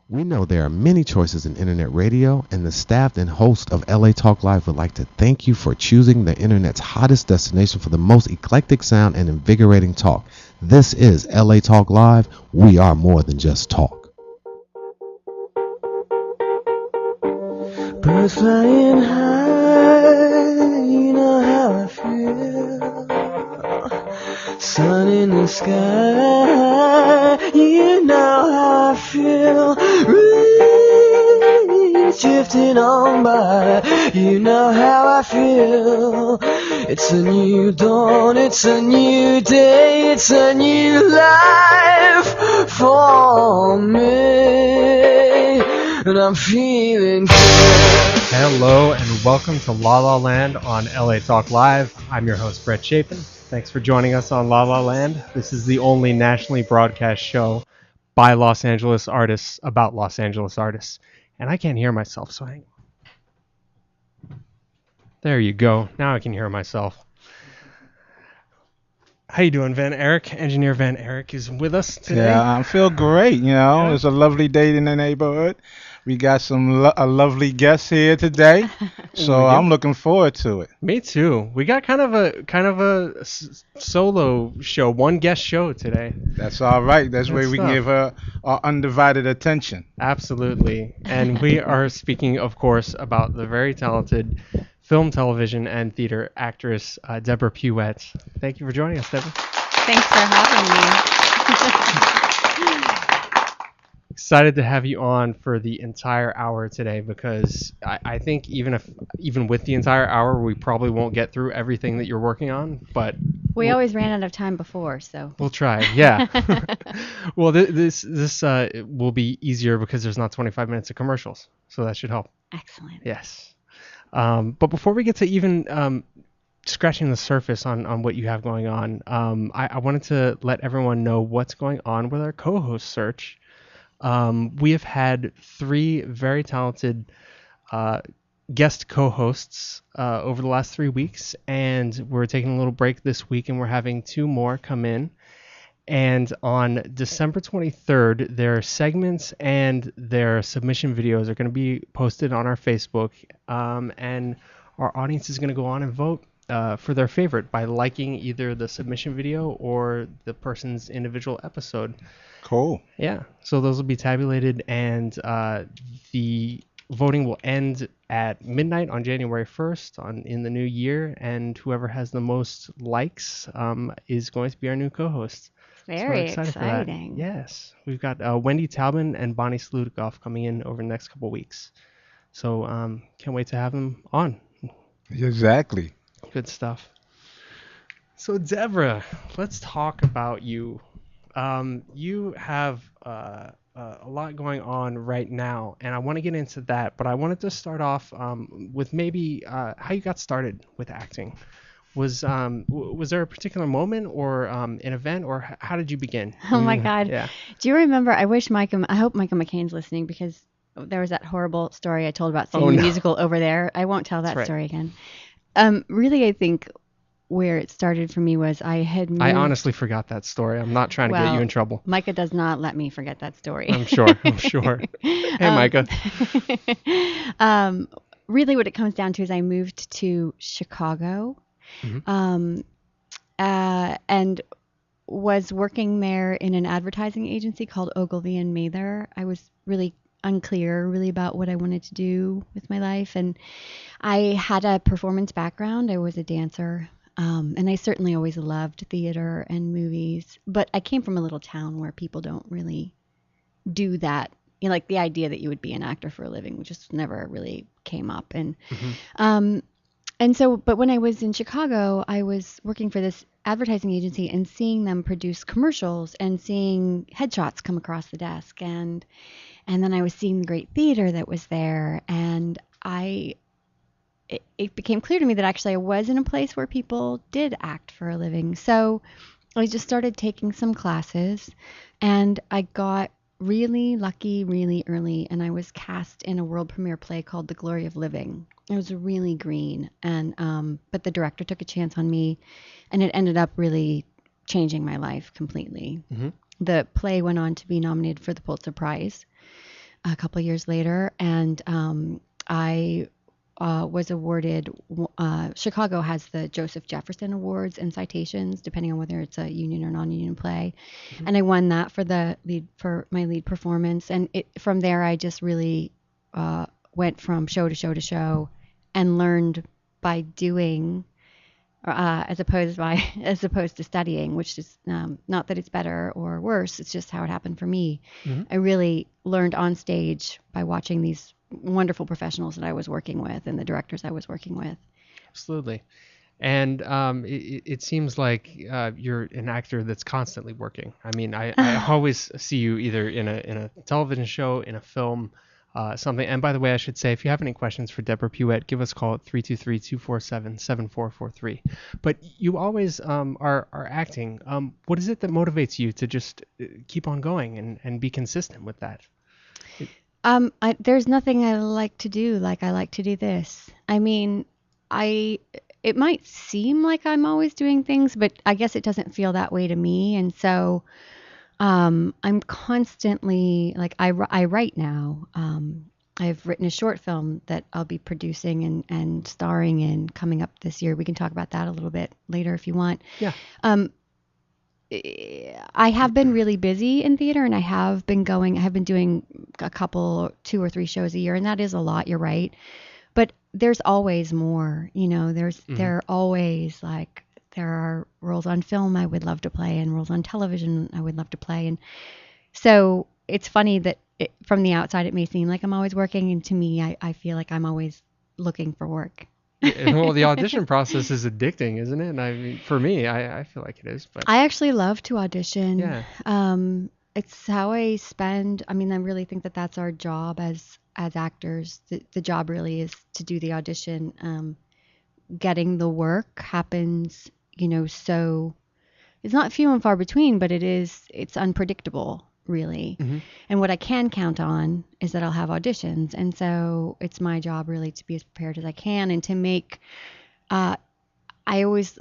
We know there are many choices in internet radio, and the staff and host of LA Talk Live would like to thank you for choosing the internet's hottest destination for the most eclectic sound and invigorating talk. This is LA Talk Live. We are more than just talk. Birds flying high, you know how I feel. Sun in the sky, you know how I feel. Breeze drifting on by, you know how I feel. It's a new dawn, it's a new day, it's a new life for me, and I'm feeling good. Hello and welcome to La La Land on LA Talk Live. I'm your host, Brett Chapin. Thanks for joining us on La La Land. This is the only nationally broadcast show by Los Angeles artists about Los Angeles artists. And I can't hear myself, so there you go. Now I can hear myself. How you doing, Van Eric? Engineer Van Eric is with us today. Yeah, I feel great. It's a lovely day in the neighborhood. We got a lovely guest here today, so I'm looking forward to it. Me too. We got kind of a solo show, one guest show today. That's all right. That's where we can give her our undivided attention. Absolutely. And we are speaking, of course, about the very talented film, television, and theater actress, Deborah Puette. Thank you for joining us, Deborah. Thanks for having me. Excited to have you on for the entire hour today because I think even with the entire hour, we probably won't get through everything that you're working on, but we always ran out of time before, so we'll try. Yeah. Well, this will be easier because there's not 25 minutes of commercials, so that should help. Excellent. Yes. But before we get to even scratching the surface on what you have going on, I wanted to let everyone know what's going on with our co-host search. We have had 3 very talented guest co-hosts over the last 3 weeks, and we're taking a little break this week, and we're having 2 more come in. And on December 23rd, their segments and their submission videos are going to be posted on our Facebook, and our audience is going to go on and vote for their favorite by liking either the submission video or the person's individual episode. Cool. Yeah, so those will be tabulated, and the voting will end at midnight on January 1st in the new year, and whoever has the most likes is going to be our new co-host. Very so exciting. Yes, we've got Wendy Taubman and Bonnie Sludikoff coming in over the next couple weeks. So can't wait to have them on. Exactly. Good stuff. So Deborah, let's talk about you. You have a lot going on right now, and I want to get into that, but I wanted to start off with maybe how you got started with acting. Was there a particular moment or an event, or how did you begin? Oh my God. Yeah. Do you remember, I hope Micah McCain's listening, because there was that horrible story I told about seeing the musical over there. I won't tell that story again. Really, I think where it started for me was I honestly forgot that story. I'm not trying to get you in trouble. Micah does not let me forget that story. I'm sure. Hey, Micah. Really what it comes down to is I moved to Chicago. Mm-hmm. And was working there in an advertising agency called Ogilvy and Mather. I was really unclear about what I wanted to do with my life, and I had a performance background. I was a dancer, and I certainly always loved theater and movies, but I came from a little town where people don't really do that. Like the idea that you would be an actor for a living just never really came up. And and so, but when I was in Chicago, I was working for this advertising agency and seeing them produce commercials and seeing headshots come across the desk. And then I was seeing the great theater that was there. And it became clear to me that actually I was in a place where people did act for a living. So I just started taking some classes, and I got really lucky really early, and I was cast in a world premiere play called The Glory of Living. It was really green, and but the director took a chance on me, and it ended up really changing my life completely. Mm-hmm. The play went on to be nominated for the Pulitzer Prize, a couple years later, and I was awarded. Chicago has the Joseph Jefferson Awards and citations, depending on whether it's a union or non-union play, and I won that for my lead performance. And from there, I just really went from show to show to show, and learned by doing. As opposed to studying, which is not that it's better or worse. It's just how it happened for me. I really learned on stage by watching these wonderful professionals that I was working with and the directors I was working with. Absolutely. And it seems like you're an actor that's constantly working. I mean, I always see you either in a television show, in a film, something. And by the way, I should say, if you have any questions for Deborah Puette, give us a call at 323-247-7443. But you always are acting. What is it that motivates you to just keep on going and be consistent with that? There's nothing I like to do like I like to do this. I mean, it might seem like I'm always doing things, but I guess it doesn't feel that way to me. And so I'm constantly, like, I write now. I've written a short film that I'll be producing and starring in coming up this year. We can talk about that a little bit later if you want. Yeah. I have been really busy in theater, and I have been doing a couple, 2 or 3 shows a year, and that is a lot, you're right. But there's always more, there are always, like, there are roles on film I would love to play and roles on television I would love to play. And so it's funny that from the outside it may seem like I'm always working, and to me I feel like I'm always looking for work. Well, the audition process is addicting, isn't it? And I mean, for me, I feel like it is. But I actually love to audition. Yeah. It's how I spend. I mean, I really think that that's our job as actors. The job really is to do the audition. Getting the work happens, so it's not few and far between, but it's unpredictable, really. And what I can count on is that I'll have auditions. And so it's my job really to be as prepared as I can, and to make, I always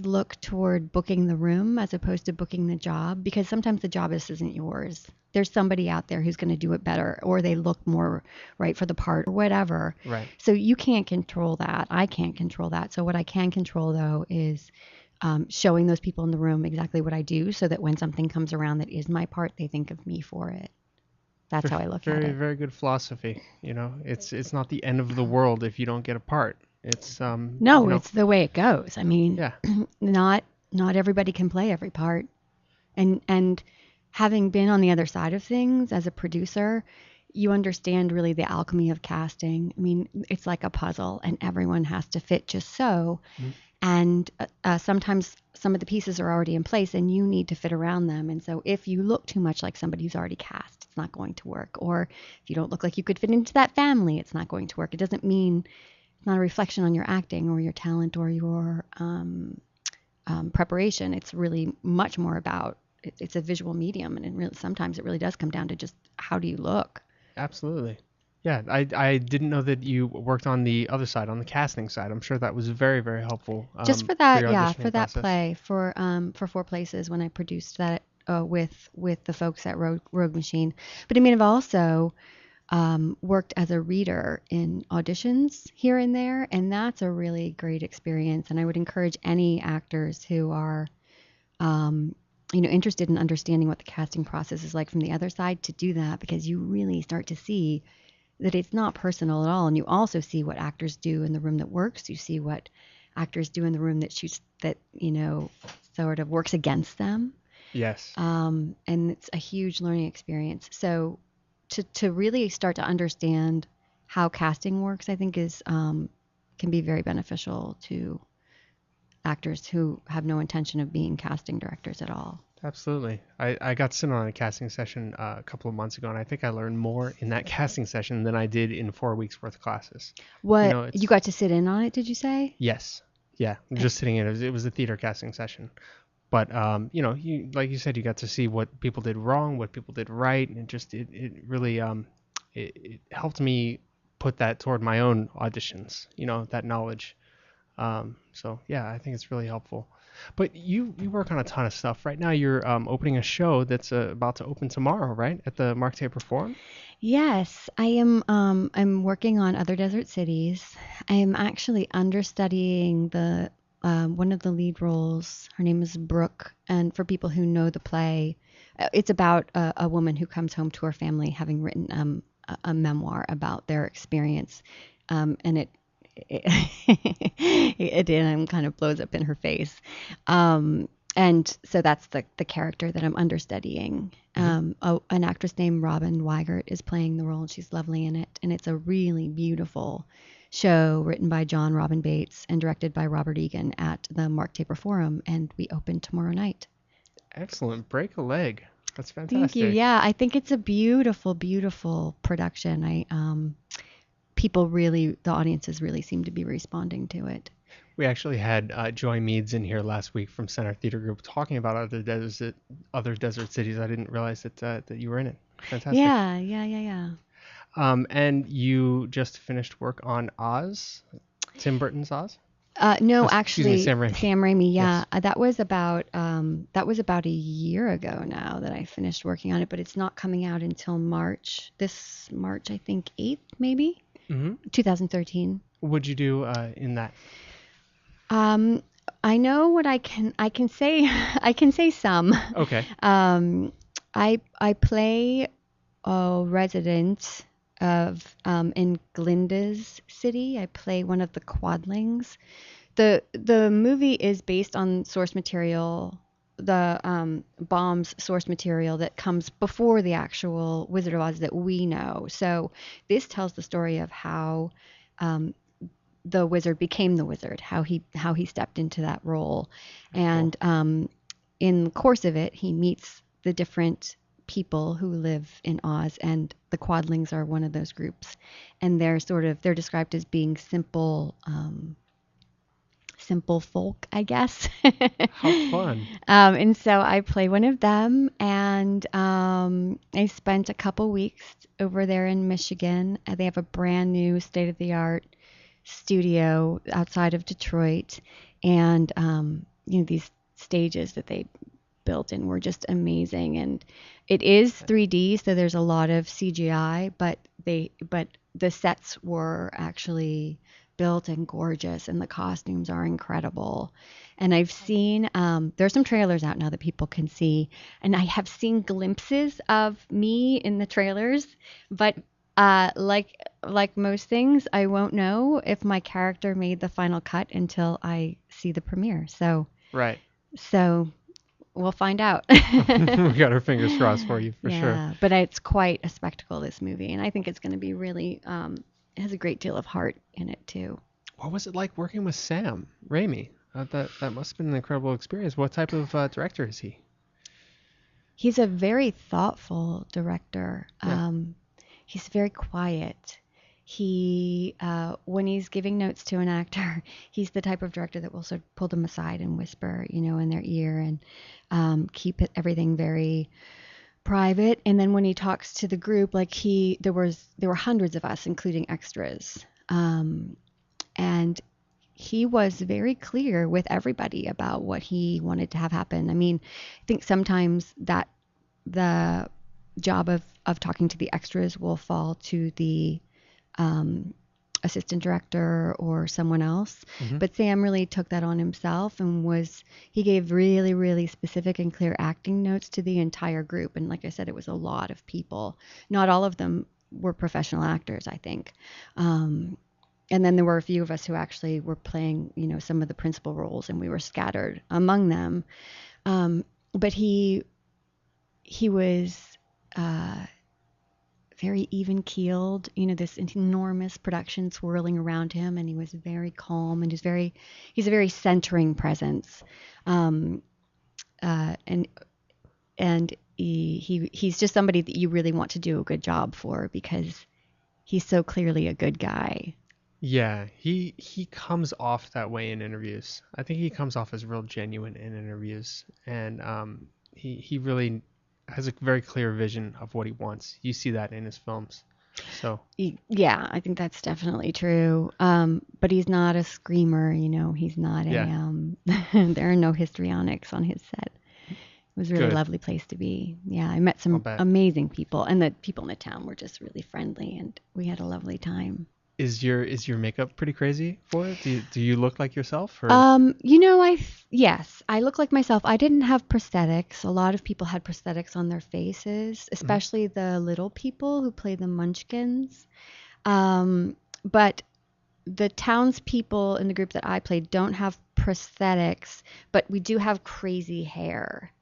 look toward booking the room as opposed to booking the job, because sometimes the job isn't yours. There's somebody out there who's going to do it better, or they look more right for the part, or whatever. Right. So you can't control that. I can't control that. So what I can control, though, is showing those people in the room exactly what I do, so that when something comes around that is my part, they think of me for it. That's how I look at it. Very, very good philosophy. It's not the end of the world if you don't get a part. It's no, it's the way it goes. I mean, yeah. not everybody can play every part, and having been on the other side of things as a producer, you understand really the alchemy of casting. I mean, it's like a puzzle, and everyone has to fit just so. And sometimes some of the pieces are already in place, and you need to fit around them. And so if you look too much like somebody who's already cast, it's not going to work. Or if you don't look like you could fit into that family, it's not going to work. It doesn't mean, it's not a reflection on your acting or your talent or your preparation. It's really much more about, it's a visual medium, and sometimes it really does come down to just how do you look. Absolutely. Yeah, I didn't know that you worked on the other side, on the casting side. I'm sure that was very, very helpful. Just for that, for that play, for 4 Places, when I produced that with the folks at Rogue Machine. But I mean, I've also worked as a reader in auditions here and there, and that's a really great experience. And I would encourage any actors who are interested in understanding what the casting process is like from the other side to do that, because you really start to see that it's not personal at all. And you also see what actors do in the room that works. You see what actors do in the room that sort of works against them. Yes. And it's a huge learning experience. So to really start to understand how casting works, I think can be very beneficial to actors who have no intention of being casting directors at all. Absolutely. I got to sit on a casting session a couple of months ago, and I think I learned more in that casting session than I did in 4 weeks worth of classes. What, you got to sit in on it, did you say? Yes. Yeah. Just sitting in it. It was a theater casting session. But, you, like you said, you got to see what people did wrong, what people did right. And it really it helped me put that toward my own auditions, that knowledge. So, yeah, I think it's really helpful. But you work on a ton of stuff. Right now you're opening a show that's about to open tomorrow, right? At the Mark Taper Forum? Yes, I am. I'm working on Other Desert Cities. I am actually understudying the one of the lead roles. Her name is Brooke, and for people who know the play, it's about a woman who comes home to her family having written a memoir about their experience, and it it kind of blows up in her face. And so that's the character that I'm understudying. An actress named Robin Weigert is playing the role, and she's lovely in it. And it's a really beautiful show written by John Robin Bates and directed by Robert Egan at the Mark Taper Forum. And we open tomorrow night. Excellent. Break a leg. That's fantastic. Thank you. Yeah, I think it's a beautiful, beautiful production. The audiences really seem to be responding to it. We actually had Joy Meads in here last week from Center Theater Group talking about other desert cities. I didn't realize that you were in it. Fantastic. Yeah. And you just finished work on Oz, Tim Burton's Oz? No, Excuse me, actually, Sam Raimi. Yeah, Yes. that was about a year ago now that I finished working on it, but it's not coming out until March. This March, I think 8th, maybe 2013. What'd you do in that? I know what I can say. I can say some. Okay. I play a resident of in Glinda's city. I play one of the quadlings. The movie is based on source material, the bomb's source material that comes before the actual Wizard of Oz that we know. So this tells the story of how the wizard became the wizard, how he stepped into that role, and in the course of it, he meets the different people who live in Oz, and the quadlings are one of those groups, and they're described as being simple folk, I guess. How fun. And so I play one of them, and I spent a couple weeks over there in Michigan. They have a brand new state-of-the-art studio outside of Detroit, and these stages that they built in were just amazing. And it is 3D, so there's a lot of CGI, but the sets were actually built and gorgeous, and the costumes are incredible. And I've seen there's some trailers out now that people can see, and I have seen glimpses of me in the trailers, but like most things, I won't know if my character made the final cut until I see the premiere. So Right. So we'll find out. We got our fingers crossed for you, for sure. Yeah, but it's quite a spectacle, this movie, and I think it's going to be really, it has a great deal of heart in it too. What was it like working with Sam Raimi? That must have been an incredible experience. What type of director is he? He's a very thoughtful director. Yeah. He's very quiet. He, when he's giving notes to an actor, he's the type of director that will sort of pull them aside and whisper, in their ear, and keep everything very private. And then when he talks to the group, like there were hundreds of us, including extras, and he was very clear with everybody about what he wanted to have happen. I mean, I think sometimes that the job of talking to the extras will fall to the assistant director or someone else. Mm-hmm. But Sam really took that on himself, and he gave really, really specific and clear acting notes to the entire group. And like I said, it was a lot of people. Not all of them were professional actors, I think. And then there were a few of us who actually were playing, some of the principal roles, and we were scattered among them. But he was very even-keeled, this enormous production swirling around him, and he was very calm, and he's a very centering presence. And he's just somebody that you really want to do a good job for, because he's so clearly a good guy. Yeah, he comes off that way in interviews. I think he comes off as real genuine in interviews, and he really has a very clear vision of what he wants. You see that in his films. So yeah, I think that's definitely true. But he's not a screamer, he's not there are no histrionics on his set. It was a really Good. lovely place to be. Yeah, I met some bet. amazing people, and the people in the town were just really friendly, and we had a lovely time. Is your makeup pretty crazy for it? Do you look like yourself? Or? Yes, I look like myself. I didn't have prosthetics. A lot of people had prosthetics on their faces, especially the little people who play the munchkins. But the townspeople in the group that I played don't have prosthetics, but we do have crazy hair.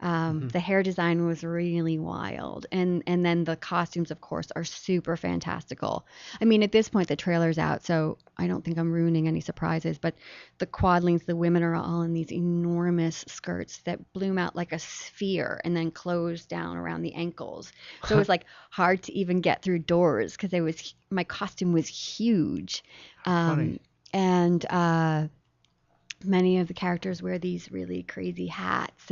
The hair design was really wild, and then the costumes, of course, are super fantastical. I mean, at this point, the trailer's out, so I don't think I'm ruining any surprises. But the quadlings, the women are all in these enormous skirts that bloom out like a sphere and then close down around the ankles. So it was like hard to even get through doors because my costume was huge, Funny. and many of the characters wear these really crazy hats,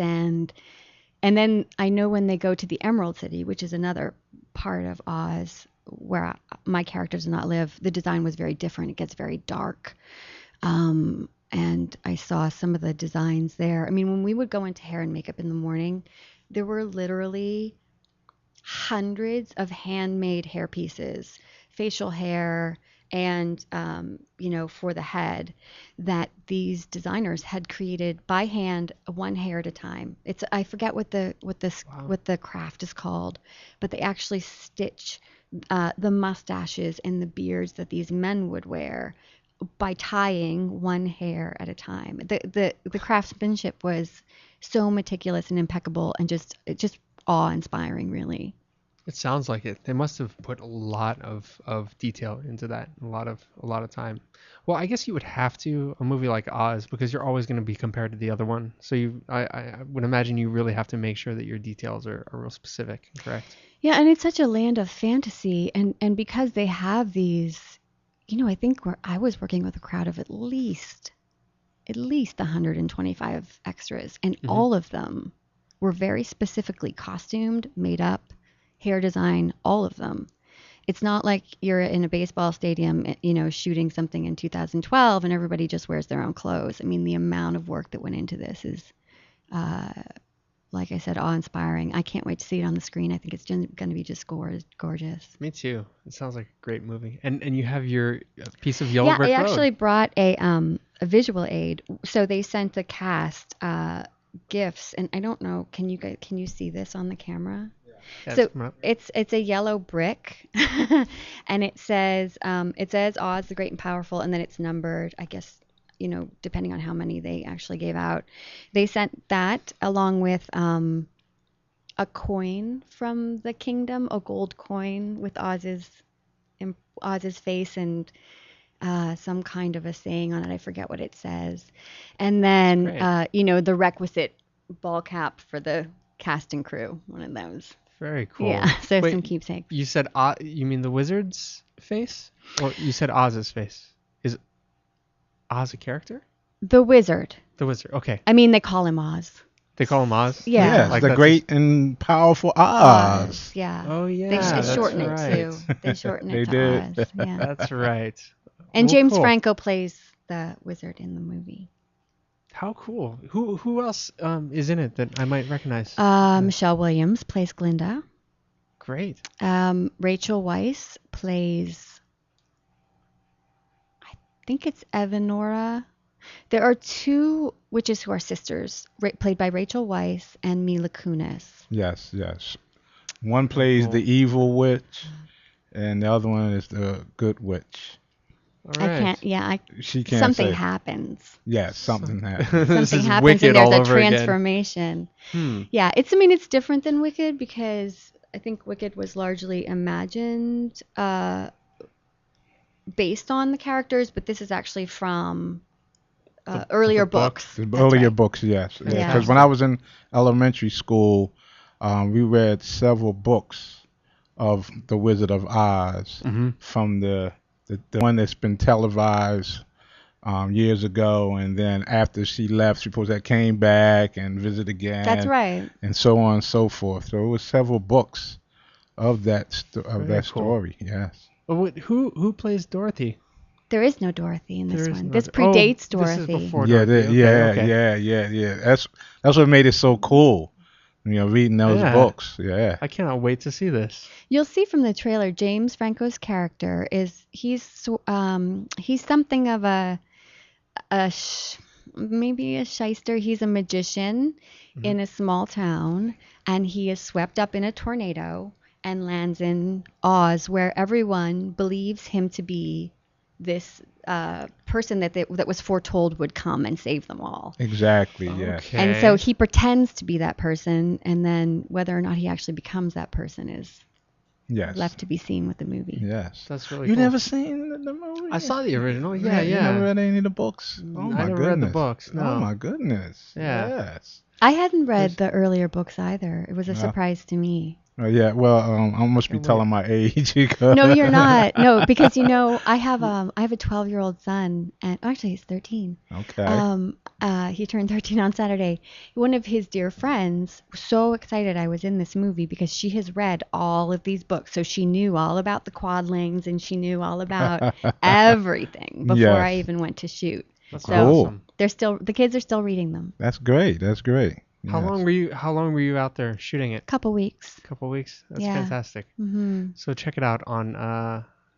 and then I know when they go to the Emerald City, which is another part of Oz where my character does not live, the design was very different. It gets very dark. And I saw some of the designs there. I mean, when we would go into hair and makeup in the morning, there were literally hundreds of handmade hair pieces, facial hair, and for the head, that these designers had created by hand, one hair at a time. I forget what the craft is called, but they actually stitch the mustaches and the beards that these men would wear by tying one hair at a time. The craftsmanship was so meticulous and impeccable, and just awe-inspiring, really. It sounds like it. They must have put a lot of detail into that, a lot of time. Well, I guess you would have to, a movie like Oz, because you're always going to be compared to the other one. So I would imagine you really have to make sure that your details are real specific and correct. Yeah, and it's such a land of fantasy, and because they have these, I think I was working with a crowd of at least 125 extras, and all of them were very specifically costumed, made up, hair design, all of them. It's not like you're in a baseball stadium, shooting something in 2012 and everybody just wears their own clothes. I mean, the amount of work that went into this is, like I said, awe-inspiring. I can't wait to see it on the screen. I think it's going to be just gorgeous. Me too. It sounds like a great movie. And you have your piece of yellow brick road. I actually brought a visual aid. So they sent the cast gifts, and I don't know. Can you see this on the camera? Yeah, so it's a yellow brick, and it says Oz the Great and Powerful, and then it's numbered, I guess, depending on how many they actually gave out. They sent that along with a coin from the kingdom, a gold coin with Oz's face and some kind of a saying on it. I forget what it says. And then the requisite ball cap for the cast and crew, one of those. Very cool. Yeah, so wait, some keepsakes. You said you mean the wizard's face? Or you said Oz's face? Is Oz a character? The wizard. The wizard, okay. I mean, they call him Oz. They call him Oz? Yeah. Yes, like the great and powerful Oz. Yeah. Oh, yeah. They shorten it, too. They shorten it to Oz. Yeah. That's right. And James cool. Franco plays the wizard in the movie. How cool. Who else is in it that I might recognize? Michelle Williams plays Glinda. Great. Rachel Weisz plays, I think it's Evanora. There are two witches who are sisters, played by Rachel Weisz and Mila Kunis. Yes. One plays the evil witch, and the other one is the good witch. All right. She can't something say. Happens. Yes, something happens. Something happens Wicked and there's all a over again. transformation. Yeah, it's different than Wicked because I think Wicked was largely imagined based on the characters, but this is actually from earlier books. The earlier books, yes. Because when I was in elementary school, we read several books of The Wizard of Oz from the one that's been televised years ago, and then after she left, suppose that came back and visited again. That's right. And so on and so forth. So it was several books of that story. Yes. Who plays Dorothy? There is no Dorothy in this one. This predates Dorothy. This is before Yeah, Dorothy. yeah. That's what made it so cool. reading those books. Yeah. I cannot wait to see this. You'll see from the trailer, James Franco's character he's something of maybe a shyster. He's a magician in a small town, and he is swept up in a tornado and lands in Oz, where everyone believes him to be this person that was foretold would come and save them all. Exactly. Yeah. Okay. And so he pretends to be that person, and then whether or not he actually becomes that person is left to be seen with the movie. Yes. That's really You cool. never seen the movie? I saw the original. Yeah. You never read any of the books? Oh my I never goodness. read the books. No. Oh my goodness. Yeah. Yes. I hadn't read the earlier books either. It was a surprise to me. Yeah. Well, I must be telling my age. No, you're not. No, because I have a 12-year-old son, and actually he's 13. Okay. He turned 13 on Saturday. One of his dear friends was so excited I was in this movie because she has read all of these books, so she knew all about the quadlings and she knew all about everything before I even went to shoot. That's so awesome. the kids are still reading them. That's great. That's great. How long were you out there shooting it? Couple weeks. Couple weeks. That's Yeah. fantastic. So check it out on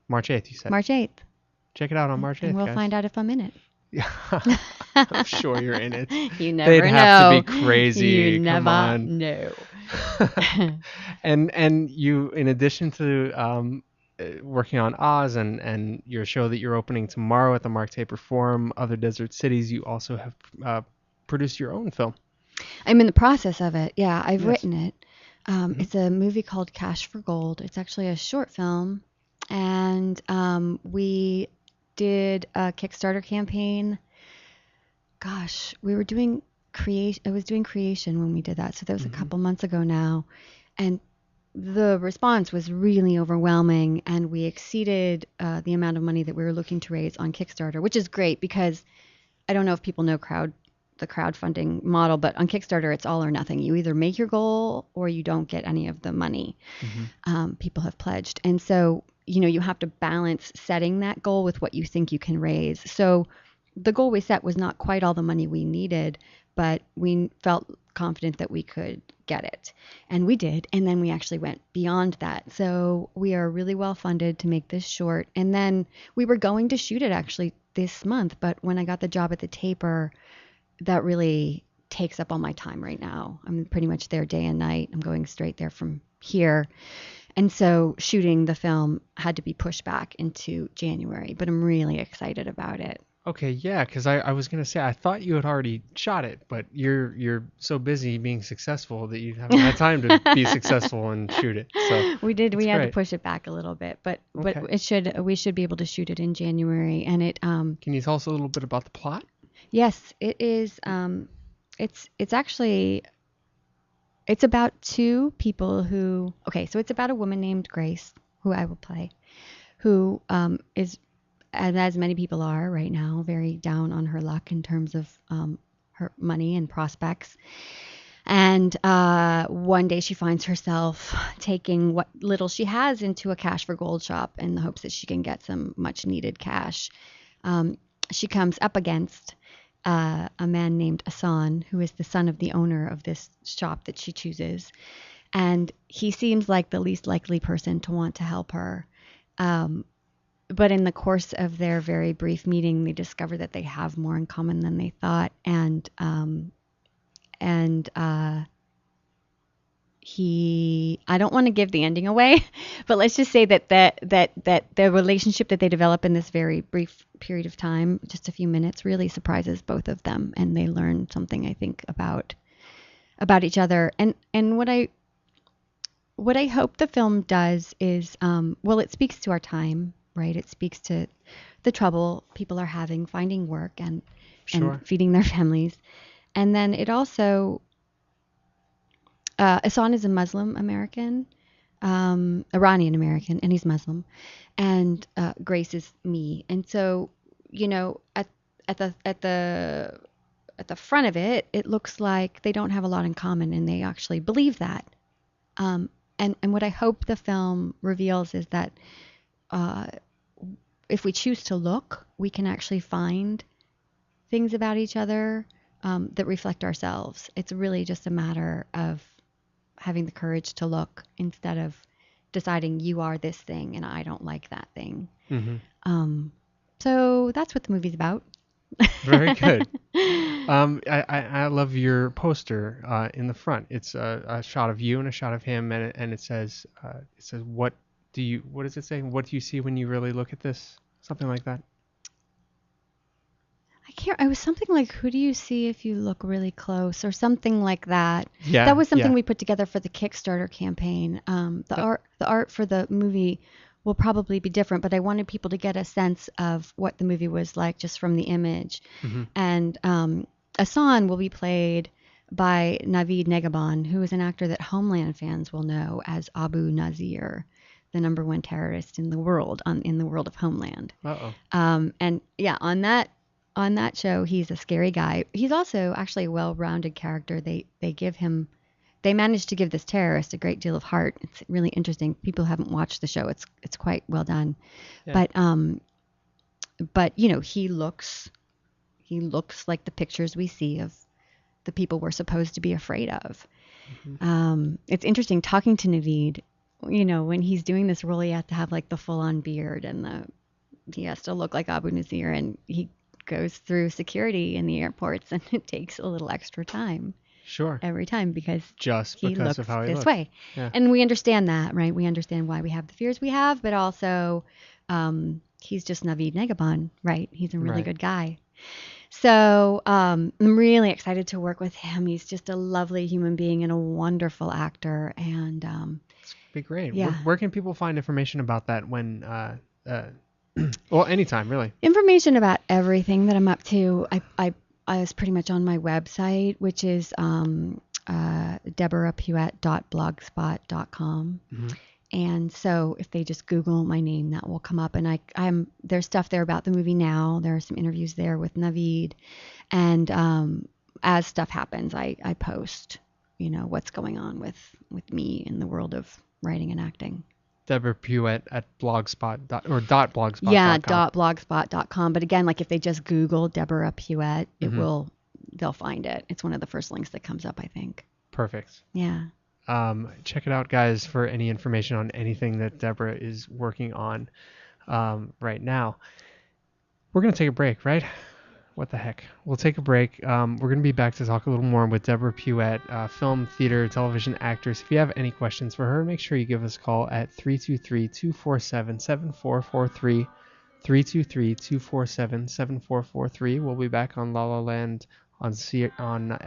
March 8th. You said March 8th. check it out on March 8th. And we'll guys. find out if I'm in it. Yeah, I'm sure you're in it. You never They'd know. have to be crazy. You Come never on. know. And you, in addition to working on Oz and your show that you're opening tomorrow at the Mark Taper Forum, Other Desert Cities, you also have produced your own film. I'm in the process of it. Yeah, I've written it. It's a movie called Cash for Gold. It's actually a short film, and we did a Kickstarter campaign. Gosh, we were doing creation. I was doing creation when we did that, so that was a couple months ago now, and the response was really overwhelming, and we exceeded the amount of money that we were looking to raise on Kickstarter, which is great because I don't know if people know the crowdfunding model, but on Kickstarter it's all or nothing. You either make your goal or you don't get any of the money people have pledged. And so you have to balance setting that goal with what you think you can raise. So the goal we set was not quite all the money we needed, but we felt confident that we could get it, and we did. And then we actually went beyond that, so we are really well funded to make this short. And then we were going to shoot it actually this month, but when I got the job at the Taper, that really takes up all my time right now. I'm pretty much there day and night. I'm going straight there from here. And so shooting the film had to be pushed back into January, but I'm really excited about it. Okay, yeah, because I was gonna say I thought you had already shot it, but you're so busy being successful that you haven't had time to be successful and shoot it. So we did. We had great. to push it back a little bit, but Okay. we should be able to shoot it in January. And it Can you tell us a little bit about the plot? yes, it is. It's actually about two people who. Okay, so it's about a woman named Grace, who I will play, who is, as many people are right now, very down on her luck in terms of her money and prospects. And one day she finds herself taking what little she has into a Cash for Gold shop in the hopes that she can get some much needed cash. She comes up against a man named Asan, who is the son of the owner of this shop that she chooses. And he seems like the least likely person to want to help her. But in the course of their very brief meeting, they discover that they have more in common than they thought. And I don't want to give the ending away, but let's just say that the relationship that they develop in this very brief period of time, just a few minutes, really surprises both of them, and they learn something, I think, about each other. And what I hope the film does is, it speaks to our time, right? It speaks to the trouble people are having finding work and feeding their families. And then it also, Asan is a Muslim American, Iranian American, and he's Muslim. And Grace is me. And so, at the front of it, it looks like they don't have a lot in common, and they actually believe that. And what I hope the film reveals is that if we choose to look, we can actually find things about each other that reflect ourselves. It's really just a matter of having the courage to look instead of deciding you are this thing and I don't like that thing. So that's what the movie's about. Very good. I love your poster in the front. It's a shot of you and a shot of him, and it says what does it say? What do you see when you really look at this? Something like that. It was something like, who do you see if you look really close, or something like that. Yeah, that was something we put together for the Kickstarter campaign. The art for the movie will probably be different, but I wanted people to get a sense of what the movie was like just from the image. And Asan will be played by Naveed Negahban, who is an actor that Homeland fans will know as Abu Nazir, the number one terrorist in the world in the world of Homeland. And yeah, on that show, he's a scary guy. He's also actually a well-rounded character. They managed to give this terrorist a great deal of heart. It's really interesting. People haven't watched the show. It's quite well done. Yeah. But you know, he looks like the pictures we see of the people we're supposed to be afraid of. It's interesting talking to Naveed. You know, when he's doing this role, he has to have like the full-on beard and he has to look like Abu Nazir, and he goes through security in the airports, and it takes a little extra time. Sure. Every time because he looks of how he this looks. way. Yeah. And we understand that, right? We understand why we have the fears we have, but also he's just Naveed Negahban, right? He's a really good guy. So I'm really excited to work with him. He's just a lovely human being and a wonderful actor. And it's be great. Yeah. Where can people find information about that when well, anytime, really. Information about everything that I'm up to, I is pretty much on my website, which is deborahpuette.blogspot.com. And so if they just Google my name, that will come up. And there's stuff there about the movie now. There are some interviews there with Naveed. And as stuff happens, I post, you know, what's going on with me in the world of writing and acting. Deborah Puette at .blogspot.com. Yeah, .blogspot.com. But again, like if they just Google Deborah Puette, they'll find it. It's one of the first links that comes up, I think. Perfect. Yeah. Check it out, guys, for any information on anything that Deborah is working on right now. We're going to take a break, right? What the heck? We'll take a break. We're going to be back to talk a little more with Deborah Puette, film, theater, television actress. If you have any questions for her, make sure you give us a call at 323-247-7443, 323-247-7443. We'll be back on La La Land on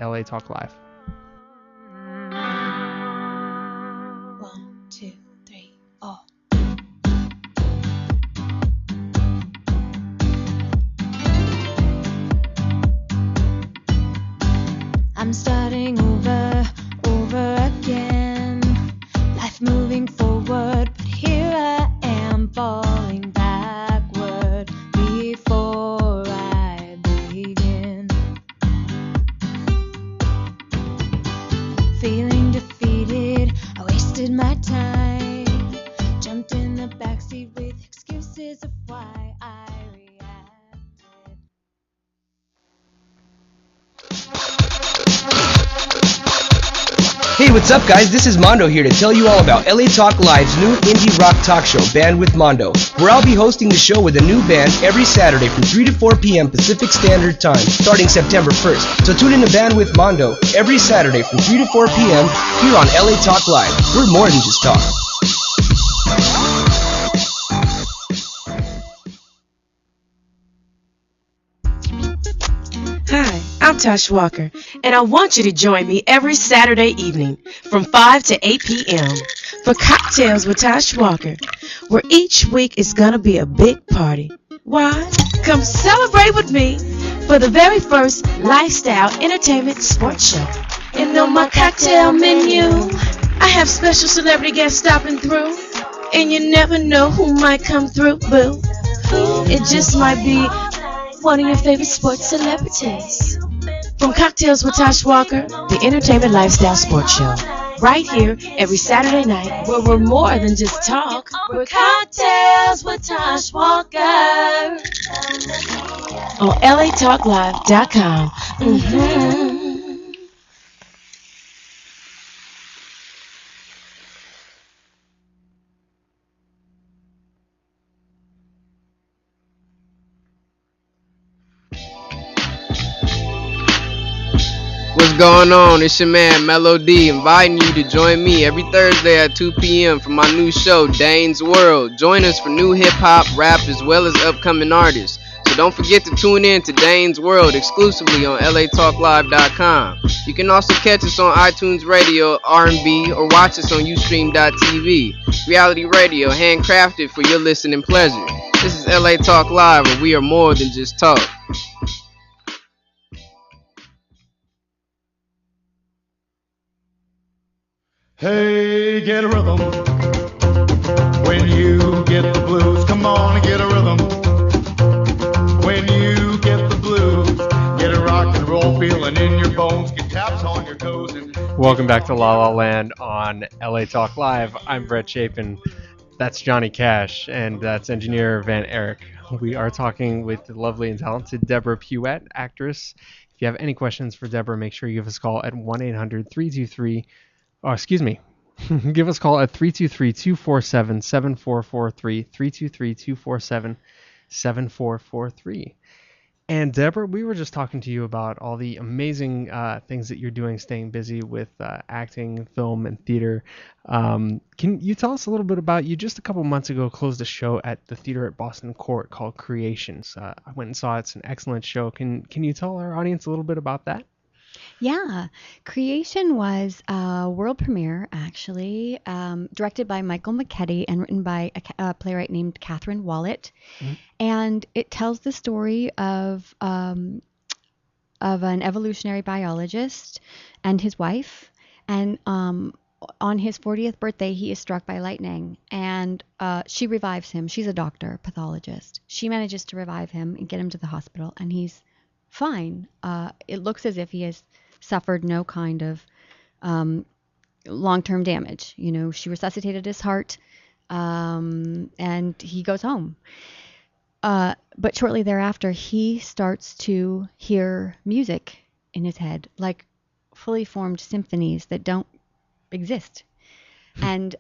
LA Talk Live. 1, 2, 3, 4. I'm starting over again. Life moving forward, but here I am falling backward before I begin. Feeling defeated, I wasted my time. Jumped in the backseat with excuses of why I reacted. Hey, what's up, guys? This is Mondo here to tell you all about LA Talk Live's new indie rock talk show, Band with Mondo, where I'll be hosting the show with a new band every Saturday from 3 to 4 p.m. Pacific Standard Time, starting September 1st. So tune in to Band with Mondo every Saturday from 3 to 4 p.m. here on LA Talk Live. We're more than just talk. Hi, I'm Tosh Walker, and I want you to join me every Saturday evening from 5 to 8 p.m. for Cocktails with Tosh Walker, where each week is going to be a big party. Why? Come celebrate with me for the very first lifestyle entertainment sports show. And on my cocktail menu, I have special celebrity guests stopping through, and you never know who might come through, boo. It just might be one of your favorite sports celebrities. From Cocktails with Tosh Walker, the entertainment lifestyle sports show. Right here every Saturday night, where we're more than just talk. We're Cocktails with Tosh Walker. On LATalkLive.com. going on? It's your man Melody, inviting you to join me every Thursday at 2 p.m. for my new show, Dane's World. Join us for new hip hop, rap, as well as upcoming artists. So don't forget to tune in to Dane's World exclusively on latalklive.com. You can also catch us on iTunes Radio, R&B, or watch us on Ustream.tv. Reality radio, handcrafted for your listening pleasure. This is LA Talk Live, where we are more than just talk. Hey, get a rhythm. When you get the blues, come on and get a rhythm. When you get the blues, get a rock and roll feeling in your bones, get taps on your toes. Welcome back to La La Land on LA Talk Live. I'm Brett Chapin. That's Johnny Cash, and that's engineer Van Erich. We are talking with the lovely and talented Deborah Puette, actress. If you have any questions for Deborah, make sure you give us a call at 1-800-323. Oh, excuse me. Give us a call at 323-247-7443, 323-247-7443. And Deborah, we were just talking to you about all the amazing things that you're doing, staying busy with acting, film, and theater. Can you tell us a little bit about you? Just a couple months ago, closed a show at the theater at Boston Court called Creations. I went and saw it. It's an excellent show. Can you tell our audience a little bit about that? Yeah, Creation was a world premiere, actually, directed by Michael McKetty and written by a playwright named Catherine Wallet. Mm-hmm. And it tells the story of an evolutionary biologist and his wife. And on his 40th birthday, he is struck by lightning, and she revives him. She's a doctor, pathologist. She manages to revive him and get him to the hospital, and he's fine. It looks as if he has suffered no kind of long-term damage. You know, she resuscitated his heart, and he goes home. But shortly thereafter, he starts to hear music in his head, like fully formed symphonies that don't exist. And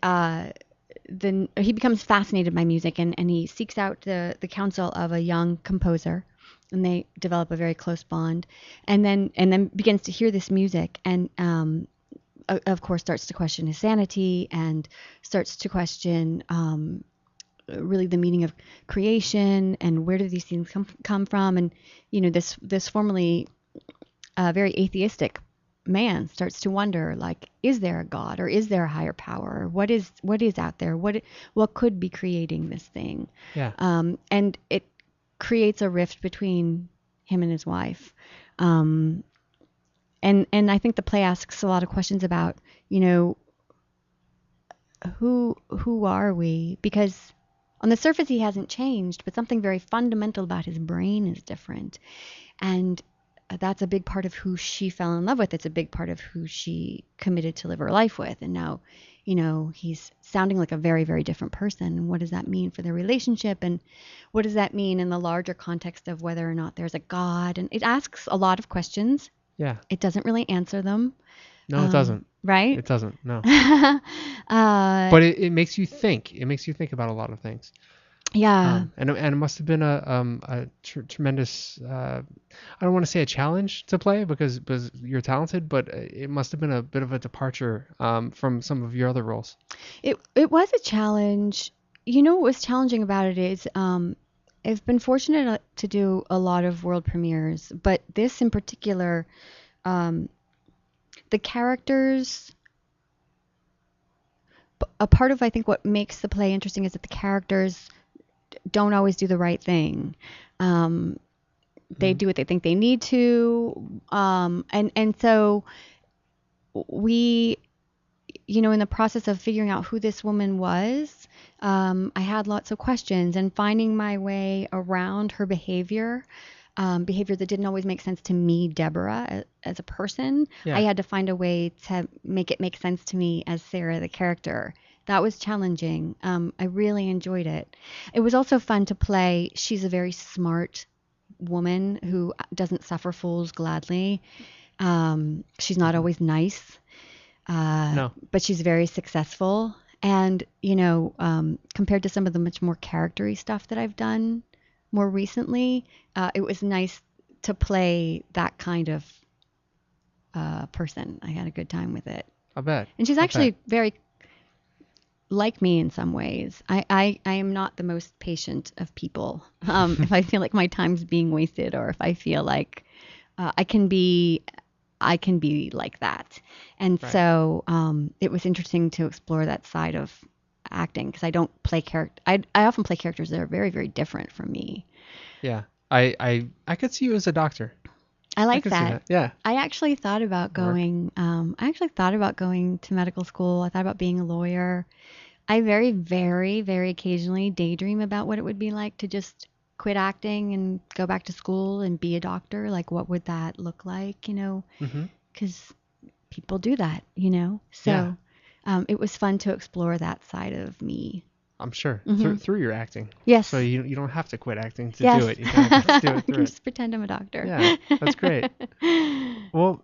then he becomes fascinated by music, and he seeks out the counsel of a young composer, and they develop a very close bond, and then begins to hear this music, and of course starts to question his sanity, and starts to question really the meaning of creation, and where do these things come from. And you know, this formerly very atheistic man starts to wonder, like, is there a God, or is there a higher power? What is out there? What could be creating this thing? Yeah. And it creates a rift between him and his wife. And I think the play asks a lot of questions about, you know, who are we? Because on the surface he hasn't changed, but something very fundamental about his brain is different. And that's a big part of who she fell in love with. It's a big part of who she committed to live her life with. And now, you know, he's sounding like a very, very different person. And what does that mean for their relationship? And what does that mean in the larger context of whether or not there's a God? And it asks a lot of questions. Yeah. It doesn't really answer them. No, it doesn't. Right? It doesn't, no. But it makes you think. It makes you think about a lot of things. Yeah. And it must have been a tremendous, I don't want to say a challenge to play because you're talented, but it must have been a bit of a departure from some of your other roles. It was a challenge. You know what was challenging about it is I've been fortunate to do a lot of world premieres, but this in particular, the characters, a part of I think what makes the play interesting is that the characters don't always do the right thing. They do what they think they need to, and so we, you know, in the process of figuring out who this woman was, I had lots of questions and finding my way around her behavior that didn't always make sense to me, Deborah, as a person. Yeah. I had to find a way to make it make sense to me as Sarah, the character. That was challenging. I really enjoyed it. It was also fun to play. She's a very smart woman who doesn't suffer fools gladly. She's not always nice, no, but she's very successful. And, you know, compared to some of the much more character-y stuff that I've done more recently, it was nice to play that kind of person. I had a good time with it. I bet. And she's actually very like me in some ways. I am not the most patient of people. If I feel like my time's being wasted, or if I feel like I can be like that. And so it was interesting to explore that side of acting, because I don't play character. I often play characters that are very, very different from me. Yeah. I could see you as a doctor. I like that. Yeah. I actually thought about going. To medical school. I thought about being a lawyer. I very, very, very occasionally daydream about what it would be like to just quit acting and go back to school and be a doctor. Like, what would that look like? You know, because people do that. You know, so it was fun to explore that side of me. I'm sure through your acting. Yes. So you don't have to quit acting to do it. You can just do it through just pretend I'm a doctor. Yeah, that's great. Well,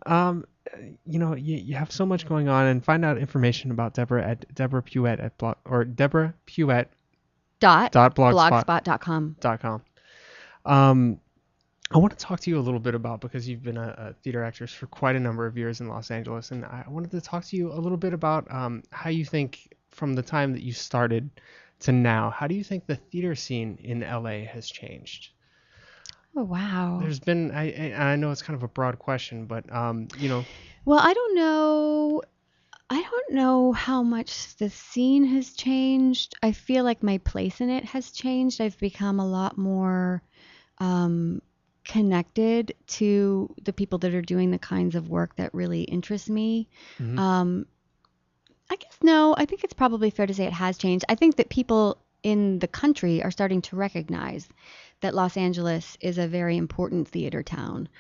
you have so much going on, and find out information about Deborah at Deborah Puette at Deborah Puette .blogspot.com. I want to talk to you a little bit about, because you've been a theater actress for quite a number of years in Los Angeles, and I wanted to talk to you a little bit about how you think, from the time that you started to now, how do you think the theater scene in LA has changed? Oh, wow. There's been, I know it's kind of a broad question, but Well, I don't know how much the scene has changed. I feel like my place in it has changed. I've become a lot more connected to the people that are doing the kinds of work that really interest me. I guess no, I think it's probably fair to say it has changed. I think that people in the country are starting to recognize that Los Angeles is a very important theater town.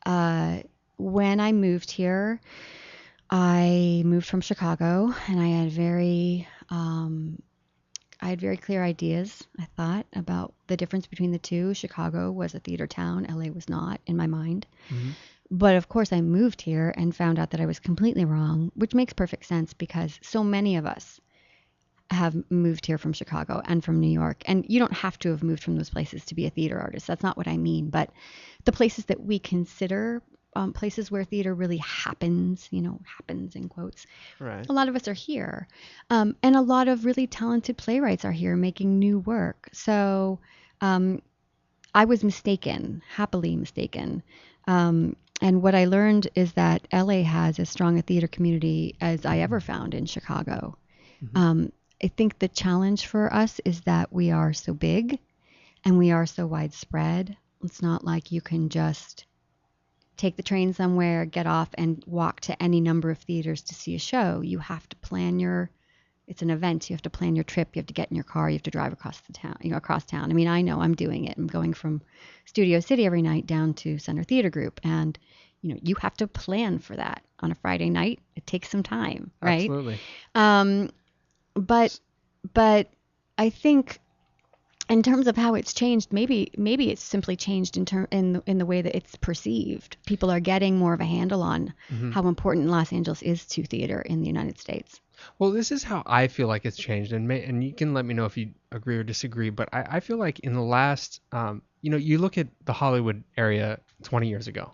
When I moved here, I moved from Chicago, and I had very clear ideas, I thought, about the difference between the two. Chicago was a theater town, LA was not, in my mind. But of course, I moved here and found out that I was completely wrong, which makes perfect sense, because so many of us have moved here from Chicago and from New York. And you don't have to have moved from those places to be a theater artist. That's not what I mean. But the places that we consider places where theater really happens, happens in quotes. Right. A lot of us are here. And a lot of really talented playwrights are here making new work. So I was mistaken, happily mistaken. And what I learned is that LA has as strong a theater community as I ever found in Chicago. I think the challenge for us is that we are so big and we are so widespread. It's not like you can just take the train somewhere, get off, and walk to any number of theaters to see a show. You have to plan it's an event. You have to plan your trip. You have to get in your car. You have to drive across the town, across town. I mean, I know I'm doing it. I'm going from Studio City every night down to Center Theater Group. And, you have to plan for that on a Friday night. It takes some time, right? Absolutely. But I think in terms of how it's changed, maybe it's simply changed in the way that it's perceived. People are getting more of a handle on how important Los Angeles is to theater in the United States. Well, this is how I feel like it's changed, and you can let me know if you agree or disagree. But I feel like in the last, you look at the Hollywood area 20 years ago,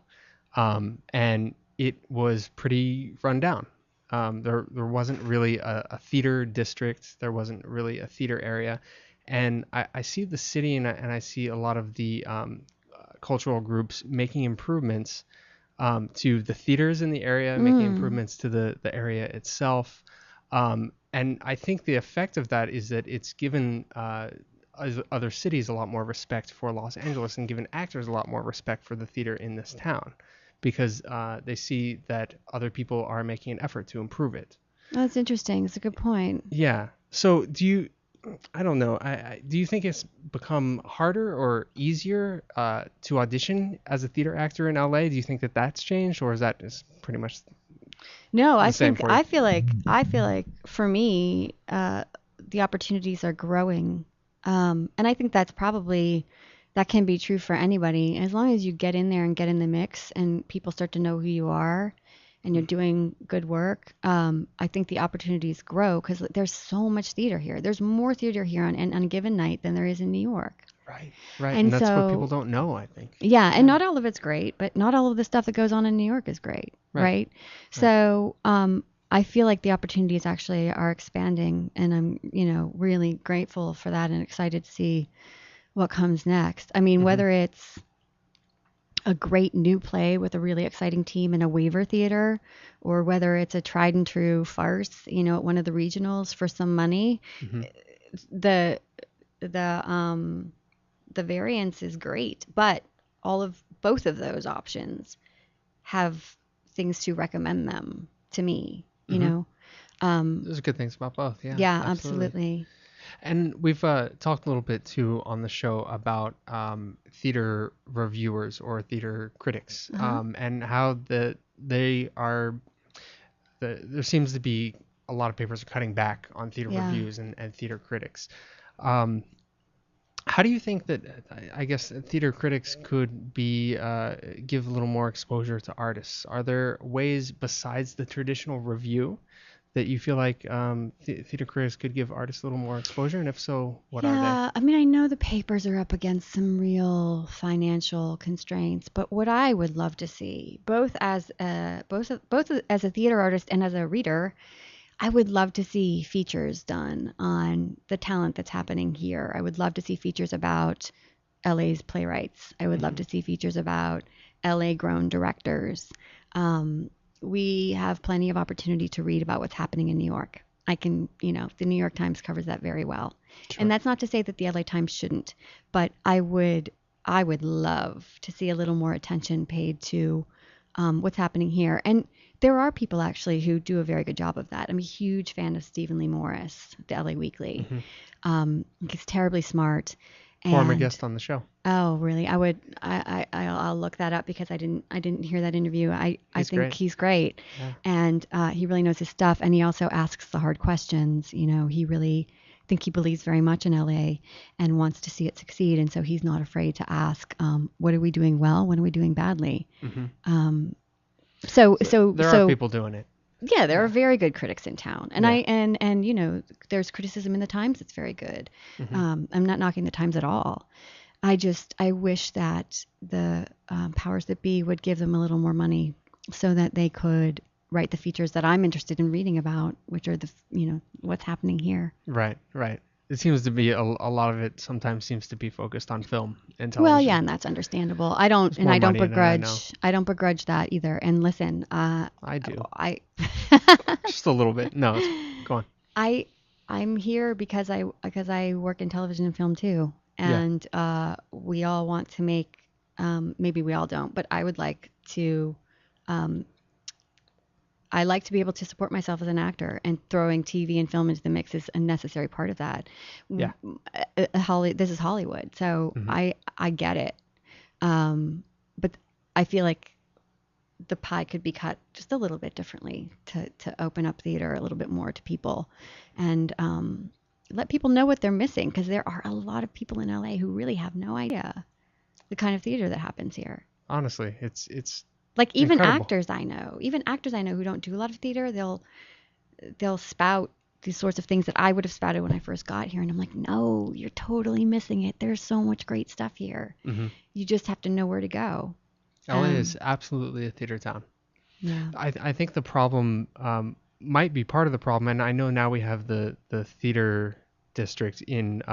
and it was pretty run down. There wasn't really a theater district. There wasn't really a theater area. And I see the city and I see a lot of the cultural groups making improvements to the theaters in the area, making improvements to the area itself. And I think the effect of that is that it's given other cities a lot more respect for Los Angeles and given actors a lot more respect for the theater in this town, because they see that other people are making an effort to improve it. That's interesting. It's a good point. Yeah. So I don't know. Do you think it's become harder or easier to audition as a theater actor in LA? Do you think that that's changed, or is that just pretty much No, I feel like for me, the opportunities are growing. And I think that can be true for anybody. As long as you get in there and get in the mix and people start to know who you are and you're doing good work, I think the opportunities grow because there's so much theater here. There's more theater here on a given night than there is in New York. Right. And that's so, what people don't know, I think. Yeah, and not all of it's great, but not all of the stuff that goes on in New York is great, right? So I feel like the opportunities actually are expanding, and I'm, really grateful for that and excited to see what comes next. I mean, whether it's a great new play with a really exciting team in a waiver theater, or whether it's a tried and true farce, at one of the regionals for some money, the variance is great, but both of those options have things to recommend them to me, There's good things about both. Yeah, absolutely. And we've talked a little bit too on the show about theater reviewers or theater critics, and how there seems to be a lot of papers are cutting back on theater reviews and theater critics. How do you think that, I guess, theater critics could give a little more exposure to artists? Are there ways besides the traditional review that you feel like theater critics could give artists a little more exposure? And if so, what are they? Yeah, I mean, I know the papers are up against some real financial constraints, but what I would love to see, both as a theater artist and as a reader, I would love to see features done on the talent that's happening here. I would love to see features about LA's playwrights. I would love to see features about LA grown directors. We have plenty of opportunity to read about what's happening in New York. The New York Times covers that very well. Sure. And that's not to say that the LA Times shouldn't, but I would love to see a little more attention paid to what's happening here. And there are people actually who do a very good job of that. I'm a huge fan of Stephen Lee Morris, the LA Weekly. He's terribly smart. Former guest on the show. Oh, really? I'll look that up because I didn't hear that interview. I think he's great. Yeah. And he really knows his stuff, and he also asks the hard questions. He really think he believes very much in LA and wants to see it succeed, and so he's not afraid to ask, what are we doing well? What are we doing badly? So there are people doing it. Yeah, there are very good critics in town, and there's criticism in the Times that's very good. I'm not knocking the Times at all. I wish that the powers that be would give them a little more money so that they could write the features that I'm interested in reading about, which are what's happening here. Right. It seems to be a lot of it sometimes seems to be focused on film and television. Well, yeah, and that's understandable. I don't begrudge that either. And listen, I do. Just a little bit. No, go on. I'm here because I work in television and film too, and we all want to make. Maybe we all don't, but I would like to. I like to be able to support myself as an actor, and throwing TV and film into the mix is a necessary part of that. Yeah. This is Hollywood, so I get it. But I feel like the pie could be cut just a little bit differently to open up theater a little bit more to people, and let people know what they're missing, because there are a lot of people in LA who really have no idea the kind of theater that happens here. Honestly, it's like even incredible. actors I know who don't do a lot of theater, they'll spout these sorts of things that I would have spouted when I first got here, and I'm like, no, you're totally missing it. There's so much great stuff here. You just have to know where to go. LA is absolutely a theater town. Yeah. I think the problem might be part of the problem, and I know now we have the theater district in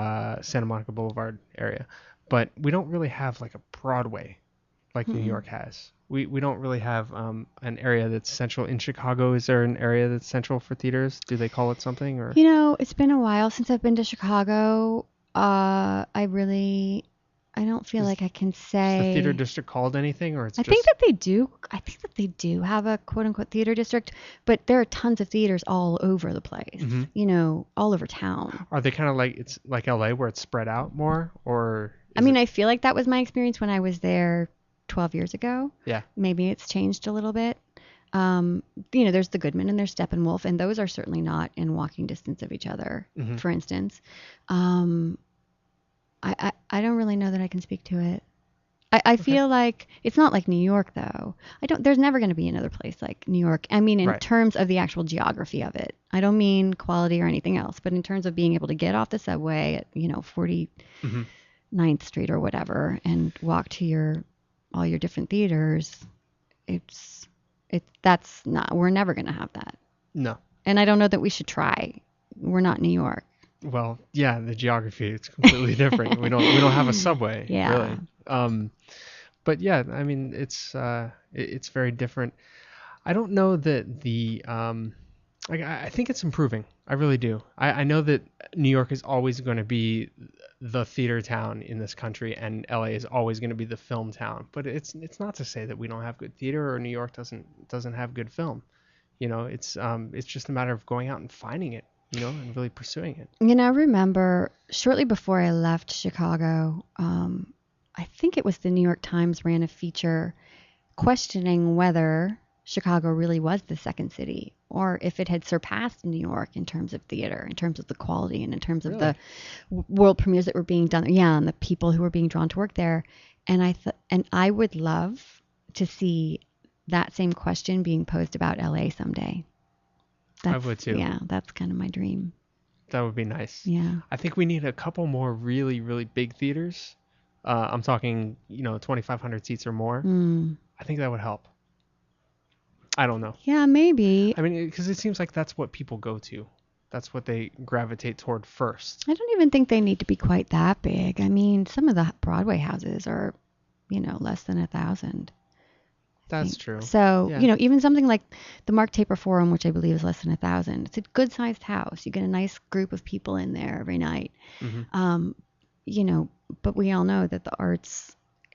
Santa Monica Boulevard area, but we don't really have like a Broadway like New York has. We don't really have an area that's central. In Chicago, is there an area that's central for theaters? Do they call it something? Or it's been a while since I've been to Chicago. I don't feel like I can say. Is the theater district called anything, or it's I think that they do. I think that they do have a quote unquote theater district, but there are tons of theaters all over the place. All over town. Are they kind of like it's like LA where it's spread out more, or? I feel like that was my experience when I was there 12 years ago. Yeah. Maybe it's changed a little bit. There's the Goodman and there's Steppenwolf, and those are certainly not in walking distance of each other, for instance. I don't really know that I can speak to it. I feel like it's not like New York, though. There's never going to be another place like New York. In terms of the actual geography of it. I don't mean quality or anything else, but in terms of being able to get off the subway at, 40 9th Street or whatever and walk to all your different theaters, we're never going to have that. No. And I don't know that we should try. We're not New York. Well, yeah, the geography, it's completely different. We don't have a subway, Yeah. really. But yeah, I mean, it's very different. I don't know that I think it's improving. I really do. I know that New York is always going to be the theater town in this country, and LA is always going to be the film town. But it's not to say that we don't have good theater or New York doesn't have good film. It's just a matter of going out and finding it, and really pursuing it. I remember shortly before I left Chicago, I think it was the New York Times ran a feature questioning whether Chicago really was the second city, or if it had surpassed New York in terms of theater, in terms of the quality, and in terms of the world premieres that were being done. Yeah, and the people who were being drawn to work there. And I would love to see that same question being posed about LA someday. I would too. Yeah, that's kind of my dream. That would be nice. Yeah. I think we need a couple more really, really big theaters. I'm talking, 2,500 seats or more. I think that would help. I don't know. Yeah, maybe. I mean, because it seems like that's what people go to. That's what they gravitate toward first. I don't even think they need to be quite that big. I mean, some of the Broadway houses are, less than 1,000. That's true. So, yeah. Even something like the Mark Taper Forum, which I believe is less than 1,000, it's a good-sized house. You get a nice group of people in there every night. Mm-hmm. But we all know that the arts,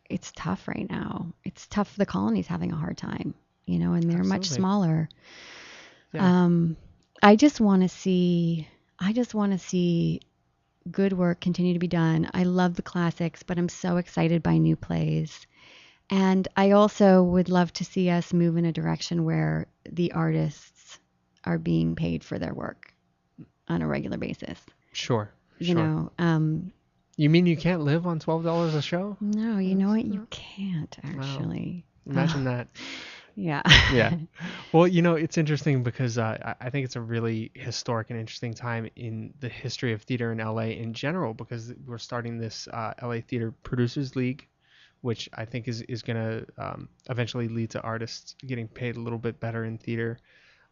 it's tough right now. It's tough. The Colony's having a hard time, and they're Absolutely. much smaller. Yeah. I just want to see good work continue to be done. I love the classics, but I'm so excited by new plays. And I also would love to see us move in a direction where the artists are being paid for their work on a regular basis. Sure. You know, you mean you can't live on $12 a show? No, you know what? You can't actually. Wow. Imagine that. Yeah. Yeah. Well, it's interesting because I think it's a really historic and interesting time in the history of theater in LA in general, because we're starting this LA Theater Producers League, which I think is going to eventually lead to artists getting paid a little bit better in theater.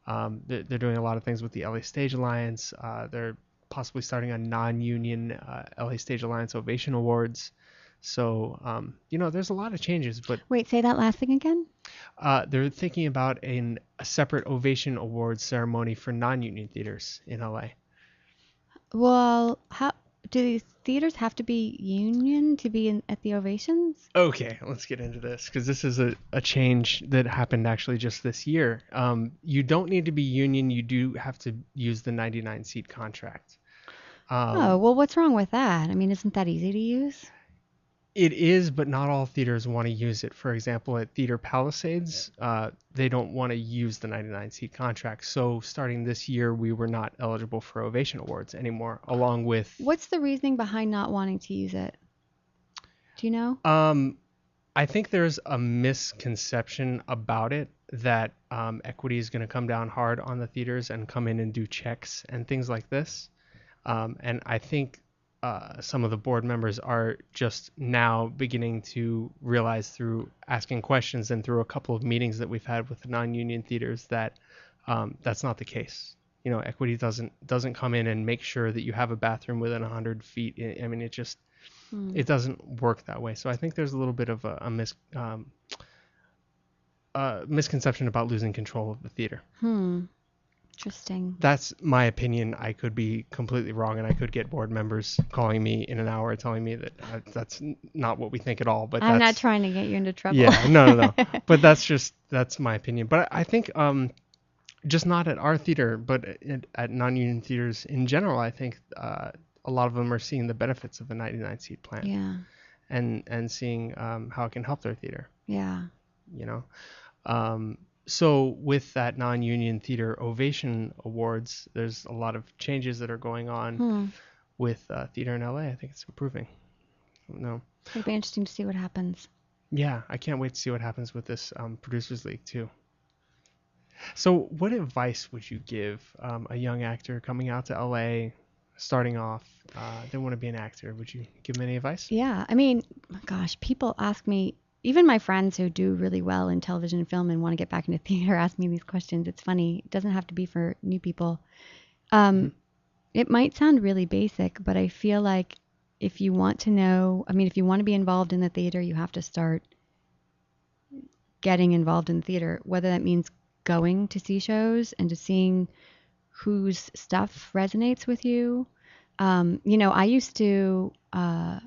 They're doing a lot of things with the LA Stage Alliance. They're possibly starting a non-union LA Stage Alliance Ovation Awards. So, there's a lot of changes. But wait, say that last thing again. They're thinking about a separate Ovation Awards ceremony for non-union theaters in LA. Well, how do these theaters have to be union to be at the Ovations? Okay, let's get into this, because this is a change that happened actually just this year. You don't need to be union. You do have to use the 99-seat contract. Well, what's wrong with that? I mean, isn't that easy to use? It is, but not all theaters want to use it. For example, at Theater Palisades, they don't want to use the 99-seat contract. So starting this year, we were not eligible for Ovation Awards anymore, along with... What's the reasoning behind not wanting to use it? Do you know? I think there's a misconception about it that equity is going to come down hard on the theaters and come in and do checks and things like this. And I think some of the board members are just now beginning to realize through asking questions and through a couple of meetings that we've had with the non-union theaters that that's not the case. Equity doesn't come in and make sure that you have a bathroom within 100 feet. I mean, it doesn't work that way. So I think there's a little bit of a misconception about losing control of the theater. Interesting. That's my opinion. I could be completely wrong, and I could get board members calling me in an hour telling me that that's not what we think at all. But I'm not trying to get you into trouble. Yeah, no. But that's my opinion. But I think just not at our theater, but at non-union theaters in general, I think a lot of them are seeing the benefits of the 99-seat plan. Yeah. And seeing how it can help their theater. Yeah. So with that non-union theater Ovation Awards, there's a lot of changes that are going on with theater in LA. I think it's improving. No. It'll be interesting to see what happens. Yeah, I can't wait to see what happens with this Producers League too. So what advice would you give a young actor coming out to LA starting off, they want to be an actor, would you give them any advice? Yeah, I mean, gosh, people ask me, even my friends who do really well in television and film and want to get back into theater ask me these questions. It's funny. It doesn't have to be for new people. It might sound really basic, but I feel like if you want to know, I mean, if you want to be involved in the theater, you have to start getting involved in the theater, whether that means going to see shows and to seeing whose stuff resonates with you. I used to, I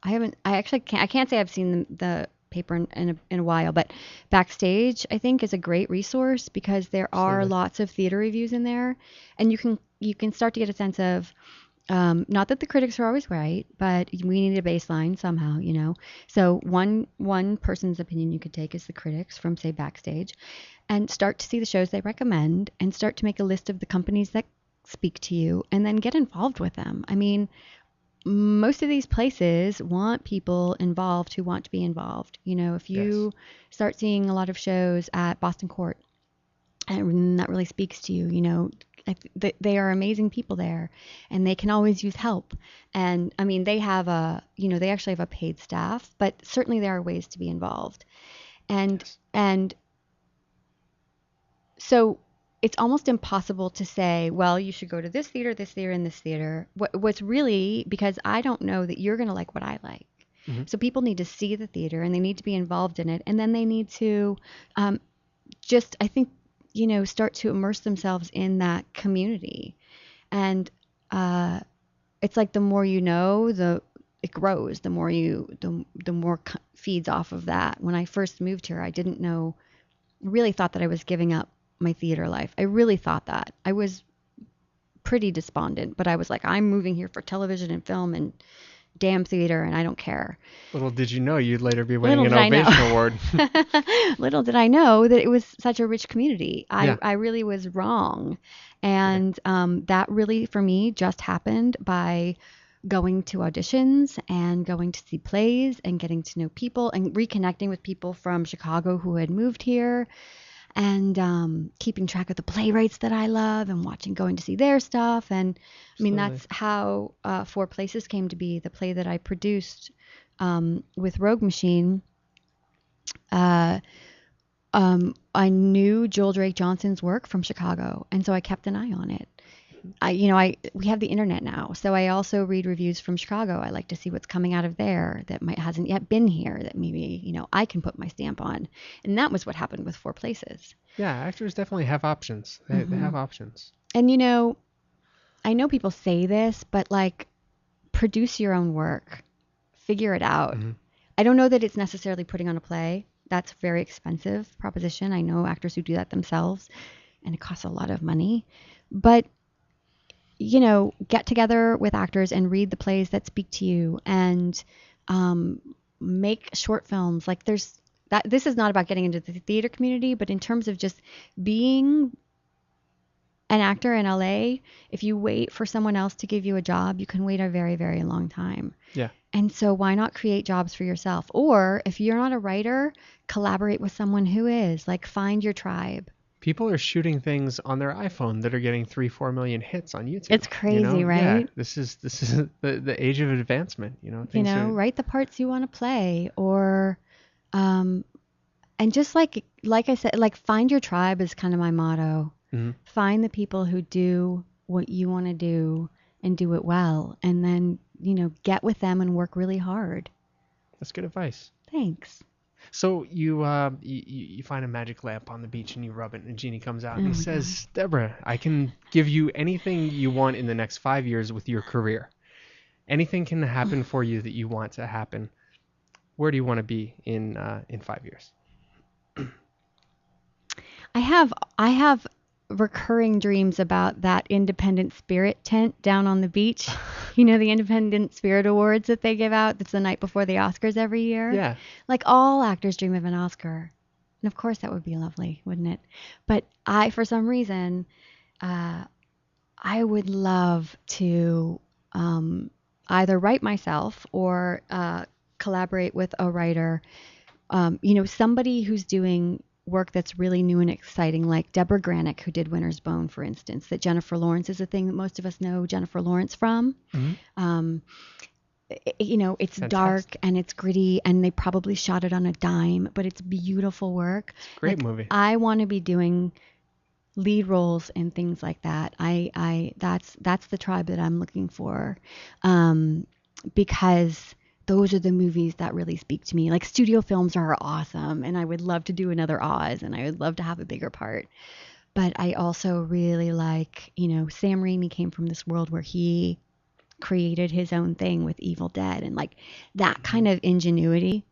can't say I've seen the paper in a while, but Backstage, I think, is a great resource because there are lots of theater reviews in there, and you can start to get a sense of, not that the critics are always right, but we need a baseline somehow, So one person's opinion you could take is the critics from, say, Backstage, and start to see the shows they recommend and start to make a list of the companies that speak to you and then get involved with them. I mean, most of these places want people involved who want to be involved. If you start seeing a lot of shows at Boston Court and that really speaks to you, they are amazing people there and they can always use help. And I mean, they have they actually have a paid staff, but certainly there are ways to be involved. And so it's almost impossible to say, well, you should go to this theater, and this theater. What's really, because I don't know that you're going to like what I like. Mm-hmm. So people need to see the theater and they need to be involved in it. And then they need to I think, start to immerse themselves in that community. And it's like the more you know, it grows. The more the more feeds off of that. When I first moved here, I really thought that I was giving up my theater life. I really thought that. I was pretty despondent, but I was like, I'm moving here for television and film and damn theater, and I don't care. Little did you know you'd later be winning an Ovation Award. Little did I know that it was such a rich community. I really was wrong. And that really, for me, just happened by going to auditions and going to see plays and getting to know people and reconnecting with people from Chicago who had moved here. And keeping track of the playwrights that I love and going to see their stuff. And I mean, that's how Four Places came to be, the play that I produced with Rogue Machine. I knew Joel Drake Johnson's work from Chicago, and so I kept an eye on it. We have the internet now, so I also read reviews from Chicago. I like to see what's coming out of there that hasn't yet been here that maybe, I can put my stamp on. And that was what happened with Four Places. Yeah, actors definitely have options. They have options. And, I know people say this, but produce your own work. Figure it out. Mm-hmm. I don't know that it's necessarily putting on a play. That's a very expensive proposition. I know actors who do that themselves, and it costs a lot of money. But get together with actors and read the plays that speak to you and make short films. This is not about getting into the theater community, but in terms of just being an actor in LA, if you wait for someone else to give you a job, you can wait a very, very long time. Yeah. And so why not create jobs for yourself? Or if you're not a writer, collaborate with someone who is. Find your tribe. People are shooting things on their iPhone that are getting 3-4 million hits on YouTube. It's crazy, right? Yeah, this is the age of advancement. Write the parts you want to play, or, and just like I said, find your tribe is kind of my motto. Mm-hmm. Find the people who do what you want to do and do it well, and then get with them and work really hard. That's good advice. Thanks. So you find a magic lamp on the beach and you rub it and a genie comes out and he says, Deborah, I can give you anything you want in the next 5 years with your career. Anything can happen for you that you want to happen. Where do you want to be in 5 years? I have recurring dreams about that Independent Spirit tent down on the beach. The Independent Spirit Awards that they give out. That's the night before the Oscars every year. Yeah. All actors dream of an Oscar. And of course that would be lovely, wouldn't it? But for some reason, I would love to either write myself or collaborate with a writer. Somebody who's doing work that's really new and exciting, like Deborah Granick, who did Winter's Bone, for instance, that Jennifer Lawrence is a thing that most of us know Jennifer Lawrence from. It's Fantastic. dark and it's gritty, and they probably shot it on a dime, but it's beautiful work. It's a great movie. I want to be doing lead roles and things like that. That's the tribe that I'm looking for, because those are the movies that really speak to me. Like, studio films are awesome, and I would love to do another Oz, and I would love to have a bigger part. But I also really like, Sam Raimi came from this world where he created his own thing with Evil Dead, and like that kind of ingenuity,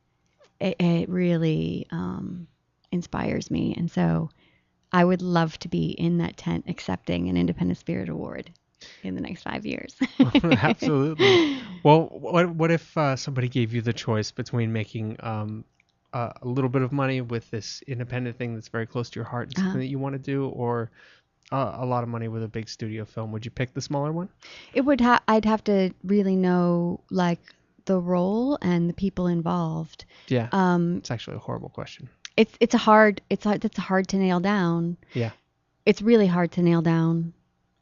it really inspires me. And so I would love to be in that tent accepting an Independent Spirit Award in the next 5 years. Absolutely. Well, what if somebody gave you the choice between making a little bit of money with this independent thing that's very close to your heart and something that you want to do, or a lot of money with a big studio film? Would you pick the smaller one? It would I'd have to really know like the role and the people involved. Yeah. It's actually a horrible question. It's hard to nail down. Yeah. It's really hard to nail down,